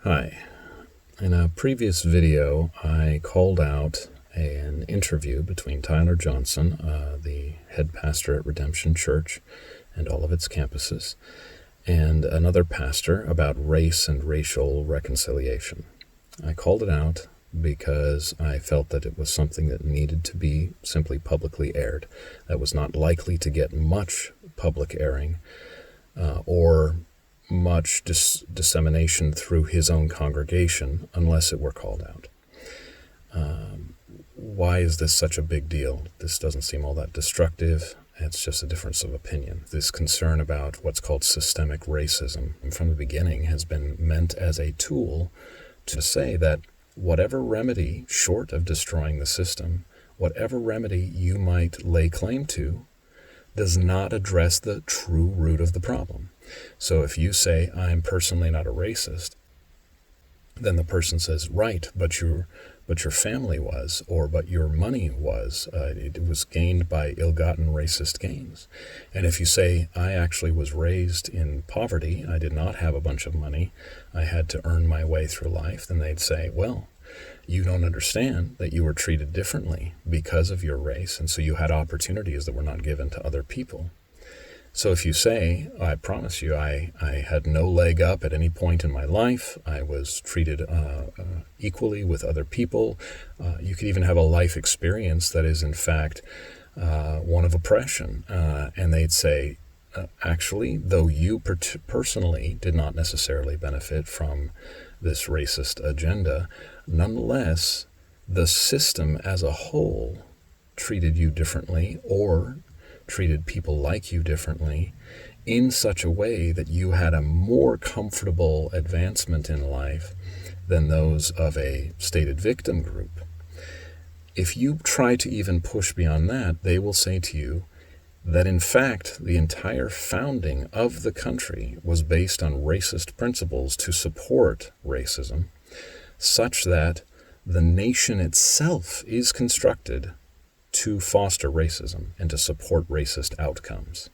Hi. In a previous video, I called out an interview between Tyler Johnson, the head pastor at Redemption Church and all of its campuses, and another pastor about race and racial reconciliation. I called it out because I felt that it was something that needed to be simply publicly aired, that was not likely to get much public airing or much dissemination through his own congregation unless it were called out. Why is this such a big deal? This doesn't seem all that destructive. It's just a difference of opinion. This concern about what's called systemic racism from the beginning has been meant as a tool to say that whatever remedy, short of destroying the system, whatever remedy you might lay claim to, does not address the true root of the problem. So if you say, I'm personally not a racist, then the person says, right, but your family was, or but your money was. It was gained by ill-gotten racist gains. And if you say, I actually was raised in poverty, I did not have a bunch of money, I had to earn my way through life, then they'd say, well, you don't understand that you were treated differently because of your race, and so you had opportunities that were not given to other people. So if you say, I promise you, I had no leg up at any point in my life, I was treated equally with other people, you could even have a life experience that is in fact one of oppression, and they'd say, actually, though you personally did not necessarily benefit from this racist agenda, nonetheless, the system as a whole treated you differently or treated people like you differently in such a way that you had a more comfortable advancement in life than those of a stated victim group. If you try to even push beyond that, they will say to you that in fact the entire founding of the country was based on racist principles to support racism, such that the nation itself is constructed to foster racism and to support racist outcomes.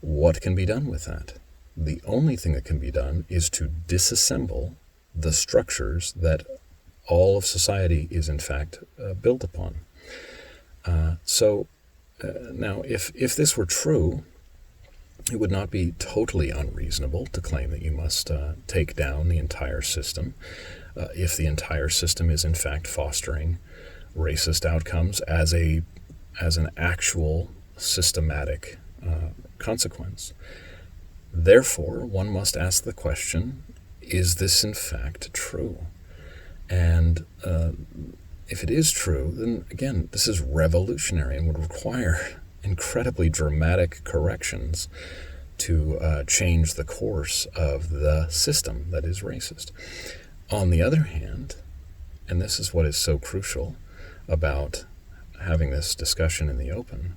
What can be done with that? The only thing that can be done is to disassemble the structures that all of society is in fact built upon. Now, if this were true, it would not be totally unreasonable to claim that you must take down the entire system if the entire system is in fact fostering racist outcomes as an actual systematic consequence. Therefore, one must ask the question, is this in fact true? And if it is true, then again, this is revolutionary and would require incredibly dramatic corrections to change the course of the system that is racist. On the other hand, and this is what is so crucial about having this discussion in the open,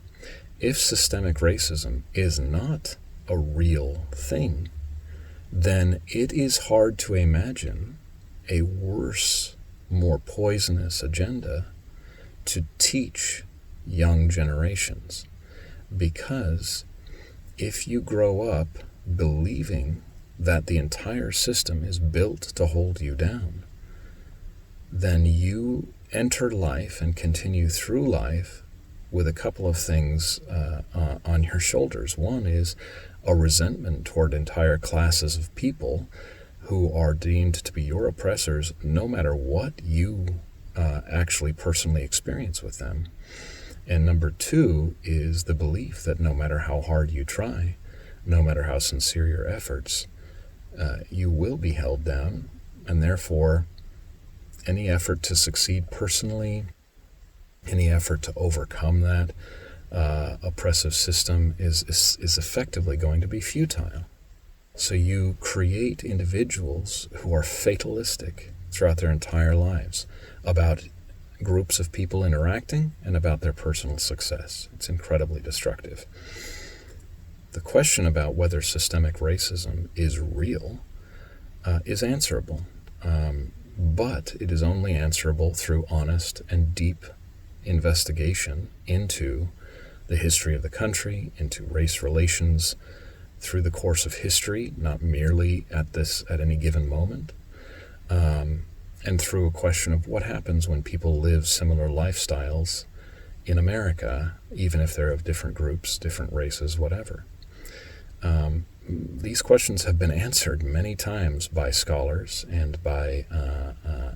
if systemic racism is not a real thing, then it is hard to imagine a worse, more poisonous agenda to teach young generations. Because if you grow up believing that the entire system is built to hold you down, then you enter life and continue through life with a couple of things on your shoulders. One is a resentment toward entire classes of people who are deemed to be your oppressors, no matter what you actually personally experience with them. And number two is the belief that no matter how hard you try, no matter how sincere your efforts, you will be held down, and therefore any effort to succeed personally, any effort to overcome that oppressive system is effectively going to be futile. So you create individuals who are fatalistic throughout their entire lives about groups of people interacting and about their personal success. It's incredibly destructive. The question about whether systemic racism is real is answerable. But it is only answerable through honest and deep investigation into the history of the country, into race relations through the course of history, not merely at any given moment. and through a question of what happens when people live similar lifestyles in America, even if they're of different groups, different races, whatever. These questions have been answered many times by scholars and by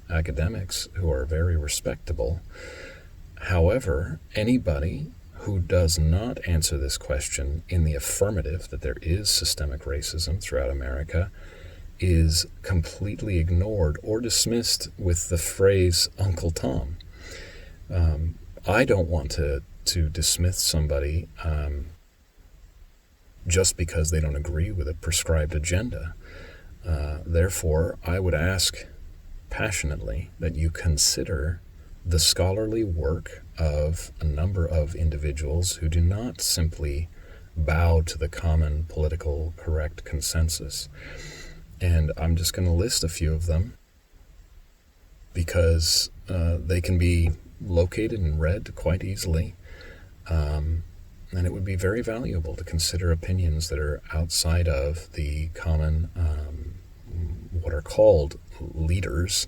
academics who are very respectable. However, anybody who does not answer this question in the affirmative, that there is systemic racism throughout America, is completely ignored or dismissed with the phrase Uncle Tom. I don't want to dismiss somebody just because they don't agree with a prescribed agenda. Therefore, I would ask passionately that you consider the scholarly work of a number of individuals who do not simply bow to the common political correct consensus. And I'm just going to list a few of them because they can be located and read quite easily. And it would be very valuable to consider opinions that are outside of the common, what are called leaders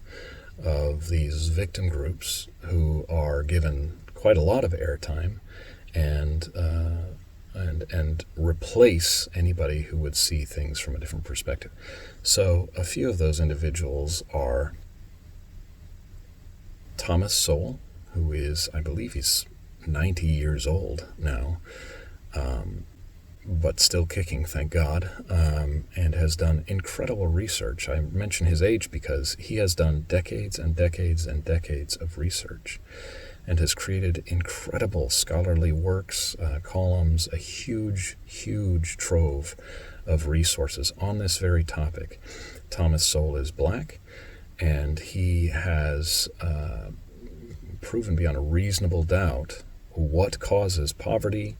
of these victim groups, who are given quite a lot of airtime, and replace anybody who would see things from a different perspective. So a few of those individuals are Thomas Sowell, who is, I believe he's 90 years old now, but still kicking, thank God, and has done incredible research. I mention his age because he has done decades and decades and decades of research and has created incredible scholarly works, columns, a huge, huge trove of resources on this very topic. Thomas Sowell is black, and he has proven beyond a reasonable doubt what causes poverty,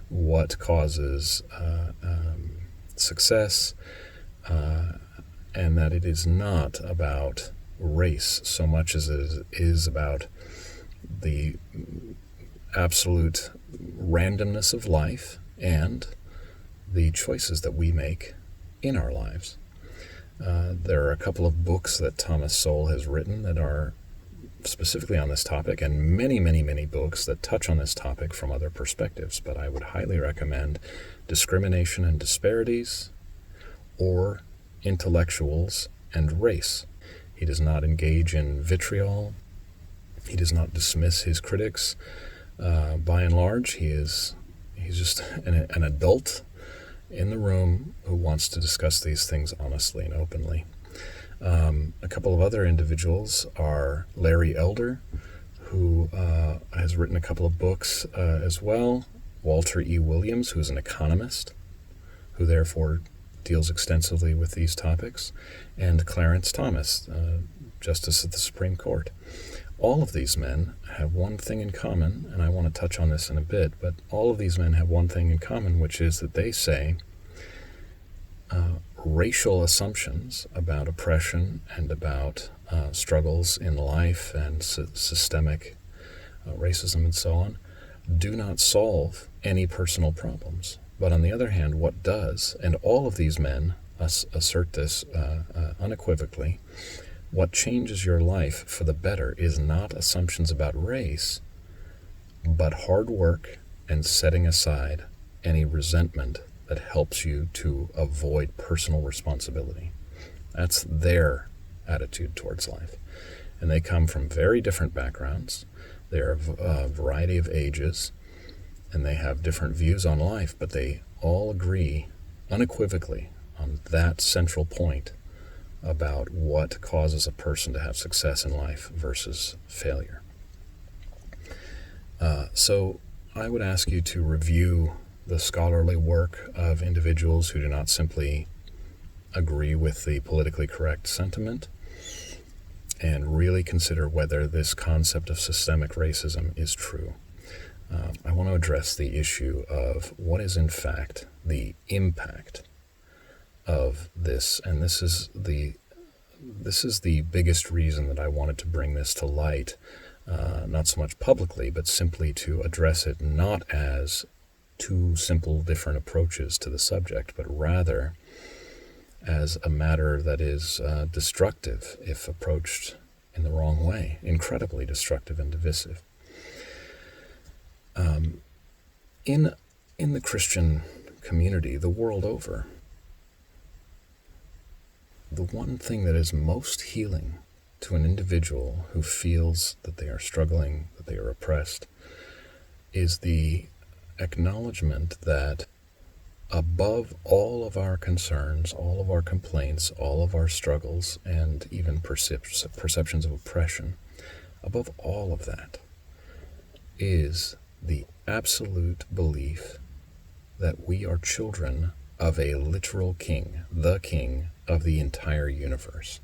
what causes success, and that it is not about race so much as it is about the absolute randomness of life and the choices that we make in our lives. There are a couple of books that Thomas Sowell has written that are specifically on this topic, and many, many, many books that touch on this topic from other perspectives, but I would highly recommend Discrimination and Disparities or Intellectuals and Race. He does not engage in vitriol. He does not dismiss his critics. By and large, he's just an adult in the room who wants to discuss these things honestly and openly. A couple of other individuals are Larry Elder, who has written a couple of books as well, Walter E. Williams, who's an economist, who therefore deals extensively with these topics, and Clarence Thomas, Justice of the Supreme Court. All of these men have one thing in common, and I want to touch on this in a bit, but all of these men have one thing in common, which is that they say racial assumptions about oppression and about struggles in life and systemic racism and so on do not solve any personal problems. But on the other hand, what does, and all of these men assert this unequivocally, what changes your life for the better is not assumptions about race, but hard work and setting aside any resentment that helps you to avoid personal responsibility. That's their attitude towards life. And they come from very different backgrounds. They're a variety of ages, and they have different views on life, but they all agree unequivocally on that central point about what causes a person to have success in life versus failure. So I would ask you to review the scholarly work of individuals who do not simply agree with the politically correct sentiment, and really consider whether this concept of systemic racism is true. I want to address the issue of what is in fact the impact of this, and this is the biggest reason that I wanted to bring this to light, not so much publicly, but simply to address it not as two simple different approaches to the subject, but rather as a matter that is destructive if approached in the wrong way, incredibly destructive and divisive. In the Christian community, the world over, the one thing that is most healing to an individual who feels that they are struggling, that they are oppressed, is the acknowledgement that above all of our concerns, all of our complaints, all of our struggles, and even perceptions of oppression, above all of that is the absolute belief that we are children of a literal king, the king of the entire universe.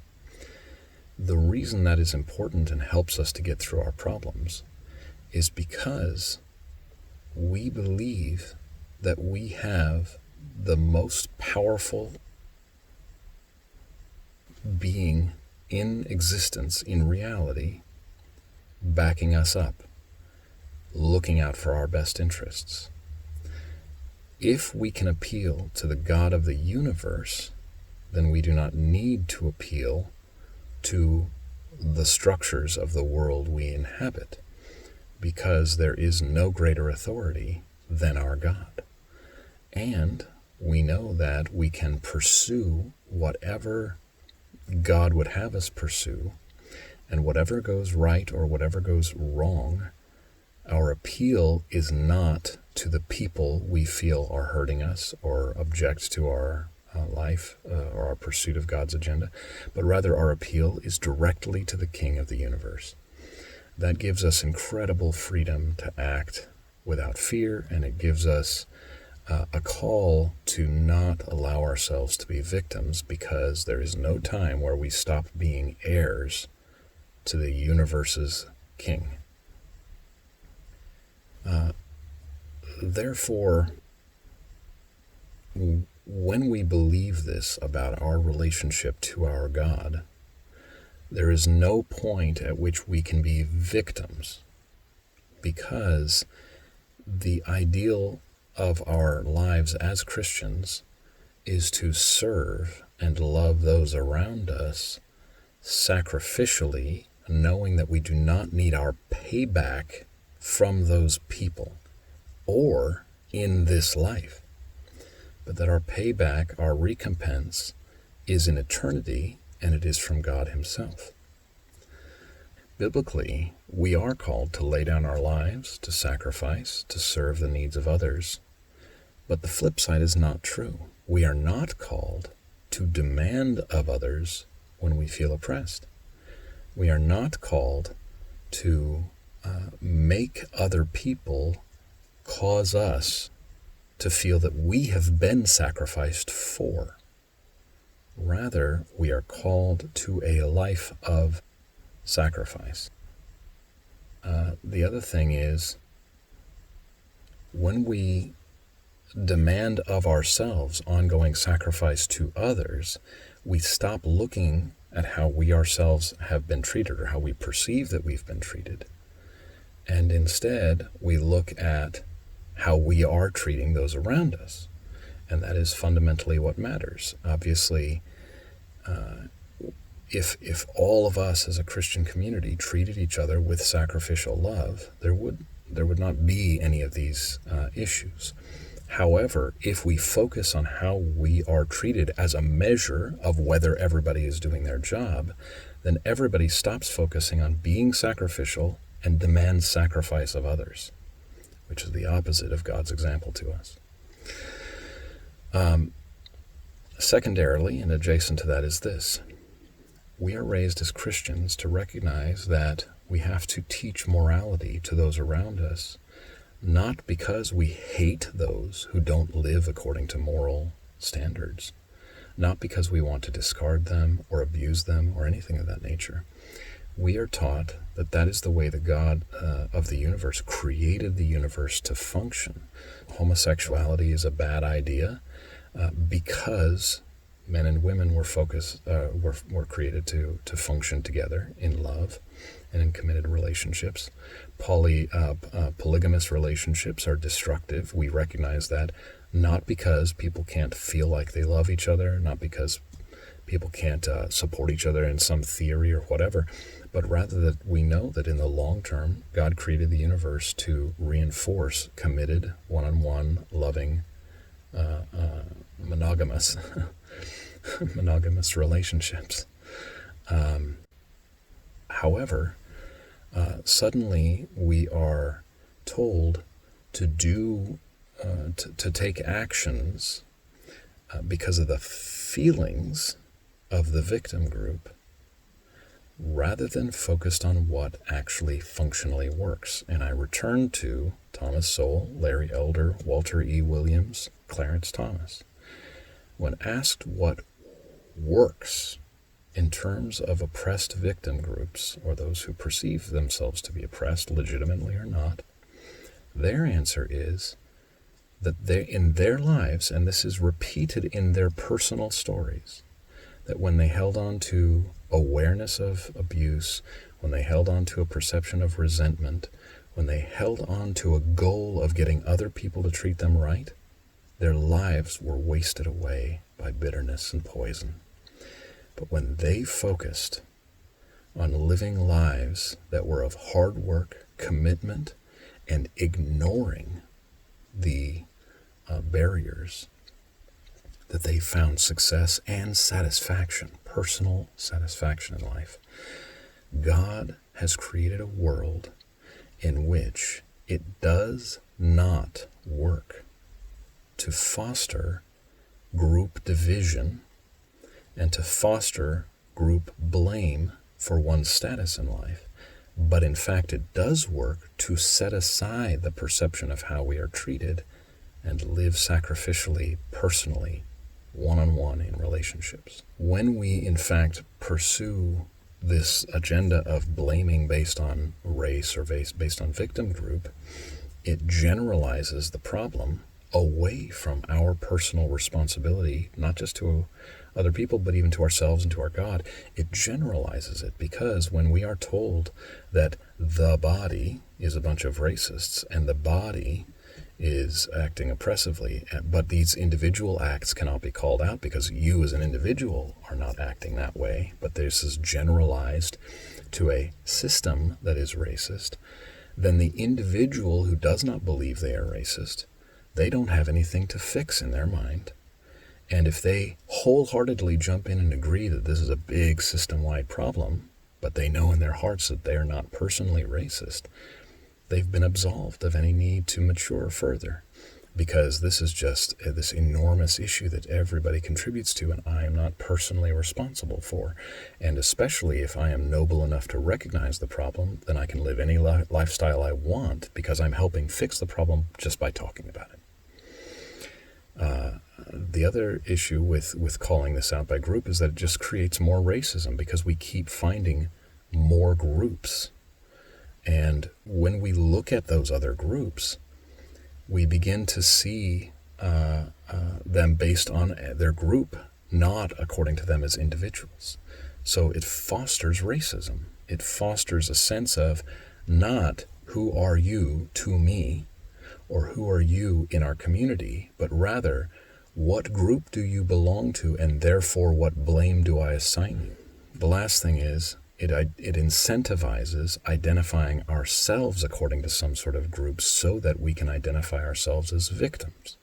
The reason that is important and helps us to get through our problems is because we believe that we have the most powerful being in existence, in reality, backing us up, looking out for our best interests. If we can appeal to the God of the universe, then we do not need to appeal to the structures of the world we inhabit, because there is no greater authority than our God. And we know that we can pursue whatever God would have us pursue, and whatever goes right or whatever goes wrong, our appeal is not to the people we feel are hurting us or object to our life or our pursuit of God's agenda, but rather our appeal is directly to the King of the universe. That gives us incredible freedom to act without fear, and it gives us a call to not allow ourselves to be victims, because there is no time where we stop being heirs to the universe's king. Therefore, when we believe this about our relationship to our God, there is no point at which we can be victims, because the ideal of our lives as Christians is to serve and love those around us sacrificially, knowing that we do not need our payback from those people or in this life, but that our payback, our recompense, is in eternity, and it is from God himself. Biblically, we are called to lay down our lives, to sacrifice, to serve the needs of others. But the flip side is not true. We are not called to demand of others when we feel oppressed. We are not called to make other people cause us to feel that we have been sacrificed for. Rather, we are called to a life of sacrifice. The other thing is, when we demand of ourselves ongoing sacrifice to others, we stop looking at how we ourselves have been treated or how we perceive that we've been treated. And instead, we look at how we are treating those around us. And that is fundamentally what matters. Obviously, if all of us as a Christian community treated each other with sacrificial love, there would not be any of these issues. However, if we focus on how we are treated as a measure of whether everybody is doing their job, then everybody stops focusing on being sacrificial and demands sacrifice of others, which is the opposite of God's example to us. Secondarily, and adjacent to that, is this. We are raised as Christians to recognize that we have to teach morality to those around us, not because we hate those who don't live according to moral standards, not because we want to discard them or abuse them or anything of that nature. We are taught that that is the way the God of the universe created the universe to function. Homosexuality is a bad idea because men and women were created to function together in love and in committed relationships. Polygamous relationships are destructive. We recognize that not because people can't feel like they love each other, not because people can't support each other in some theory or whatever, but rather that we know that in the long term, God created the universe to reinforce committed, one-on-one, loving, monogamous monogamous relationships. However, suddenly we are told to to take actions because of the feelings of the victim group, rather than focused on what actually functionally works. And I return to Thomas Sowell, Larry Elder, Walter E. Williams, Clarence Thomas. When asked what works in terms of oppressed victim groups, or those who perceive themselves to be oppressed, legitimately or not, their answer is that in their lives, and this is repeated in their personal stories, that when they held on to awareness of abuse, when they held on to a perception of resentment, when they held on to a goal of getting other people to treat them right, their lives were wasted away by bitterness and poison. But when they focused on living lives that were of hard work, commitment, and ignoring the barriers, that they found success and satisfaction, personal satisfaction in life. God has created a world in which it does not work to foster group division and to foster group blame for one's status in life. But in fact, it does work to set aside the perception of how we are treated and live sacrificially, personally, one-on-one in relationships. When we, in fact, pursue this agenda of blaming based on race or based on victim group, it generalizes the problem away from our personal responsibility, not just to other people, but even to ourselves and to our God. It generalizes it because when we are told that the body is a bunch of racists and the body is acting oppressively, but these individual acts cannot be called out because you as an individual are not acting that way, but this is generalized to a system that is racist, then the individual who does not believe they are racist, they don't have anything to fix in their mind. And if they wholeheartedly jump in and agree that this is a big system-wide problem, but they know in their hearts that they are not personally racist, they've been absolved of any need to mature further, because this is just this enormous issue that everybody contributes to and I am not personally responsible for. And especially if I am noble enough to recognize the problem, then I can live any lifestyle I want because I'm helping fix the problem just by talking about it. The other issue with calling this out by group is that it just creates more racism because we keep finding more groups. And when we look at those other groups, we begin to see them based on their group, not according to them as individuals. So it fosters racism. It fosters a sense of not who are you to me or who are you in our community, but rather what group do you belong to and therefore what blame do I assign you. The last thing is it incentivizes identifying ourselves according to some sort of group so that we can identify ourselves as victims.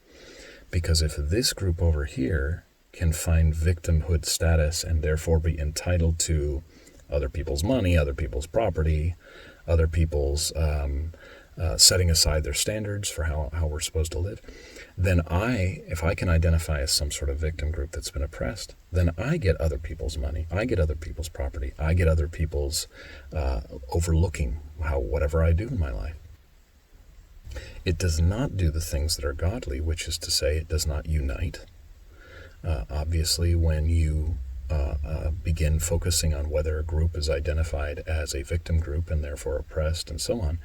Because if this group over here can find victimhood status and therefore be entitled to other people's money, other people's property, other people's setting aside their standards for how we're supposed to live, then if I can identify as some sort of victim group that's been oppressed, then I get other people's money, I get other people's property, I get other people's overlooking whatever I do in my life. It does not do the things that are godly, which is to say it does not unite. Obviously, when you begin focusing on whether a group is identified as a victim group and therefore oppressed and so on,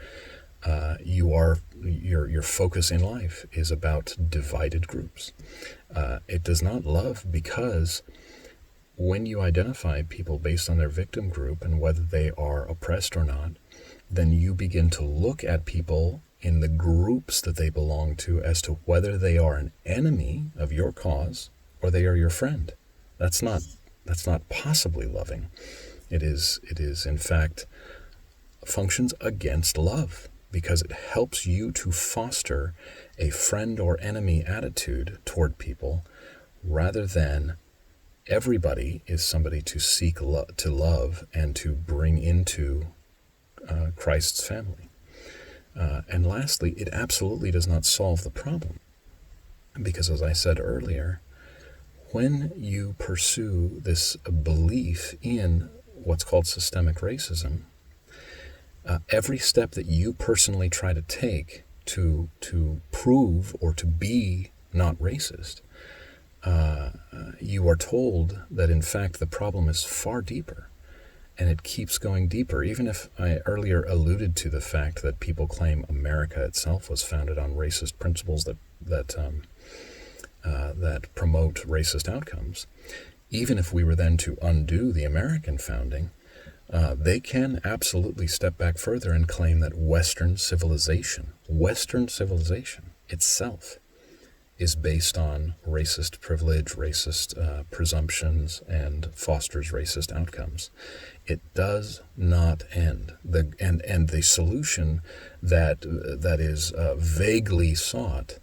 your focus in life is about divided groups. It does not love, because when you identify people based on their victim group and whether they are oppressed or not, then you begin to look at people in the groups that they belong to as to whether they are an enemy of your cause or they are your friend. That's not possibly loving. It is in fact functions against love, because it helps you to foster a friend or enemy attitude toward people, rather than everybody is somebody to seek to love and to bring into Christ's family. And lastly, it absolutely does not solve the problem, because as I said earlier, when you pursue this belief in what's called systemic racism, every step that you personally try to take to prove or to be not racist, you are told that in fact the problem is far deeper, and it keeps going deeper. Even if I earlier alluded to the fact that people claim America itself was founded on racist principles that promote racist outcomes, even if we were then to undo the American founding, they can absolutely step back further and claim that Western civilization itself is based on racist privilege, racist presumptions, and fosters racist outcomes. It does not end. And the solution that is vaguely sought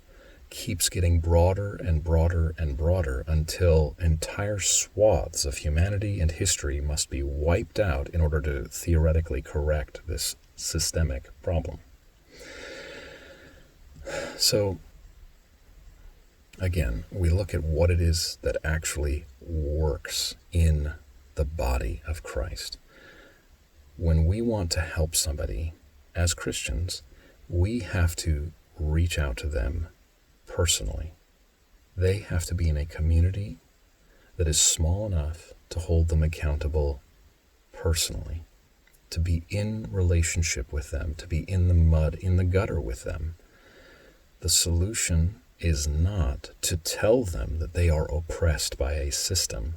keeps getting broader and broader and broader until entire swaths of humanity and history must be wiped out in order to theoretically correct this systemic problem. So, again, we look at what it is that actually works in the body of Christ. When we want to help somebody as Christians, we have to reach out to them personally. They have to be in a community that is small enough to hold them accountable personally, to be in relationship with them, to be in the mud, in the gutter with them. The solution is not to tell them that they are oppressed by a system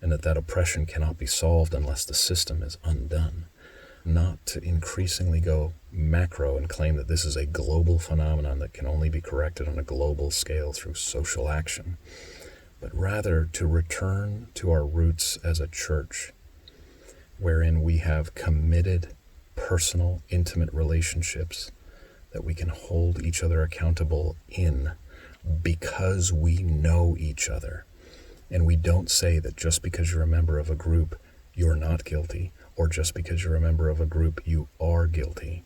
and that oppression cannot be solved unless the system is undone. Not to increasingly go macro and claim that this is a global phenomenon that can only be corrected on a global scale through social action, but rather to return to our roots as a church, wherein we have committed, personal, intimate relationships that we can hold each other accountable in, because we know each other. And we don't say that just because you're a member of a group, you're not guilty, or just because you're a member of a group, you are guilty.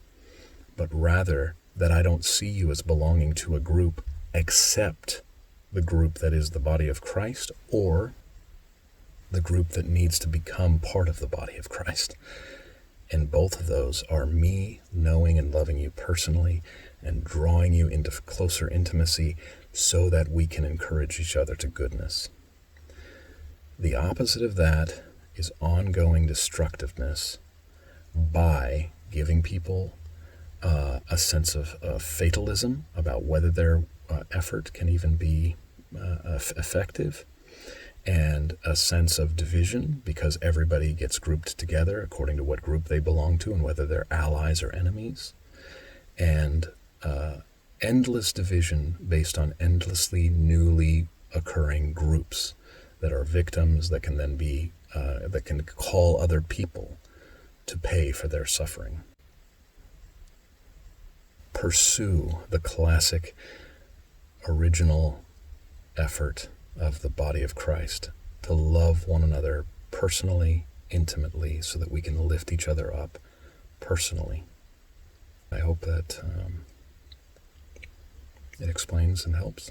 But rather that I don't see you as belonging to a group except the group that is the body of Christ, or the group that needs to become part of the body of Christ. And both of those are me knowing and loving you personally and drawing you into closer intimacy so that we can encourage each other to goodness. The opposite of that is ongoing destructiveness by giving people a sense of fatalism about whether their effort can even be effective, and a sense of division because everybody gets grouped together according to what group they belong to and whether they're allies or enemies, and endless division based on endlessly newly occurring groups that are victims that can then be that can call other people to pay for their suffering. Pursue the classic original effort of the body of Christ to love one another personally, intimately, so that we can lift each other up personally. I hope that it explains and helps.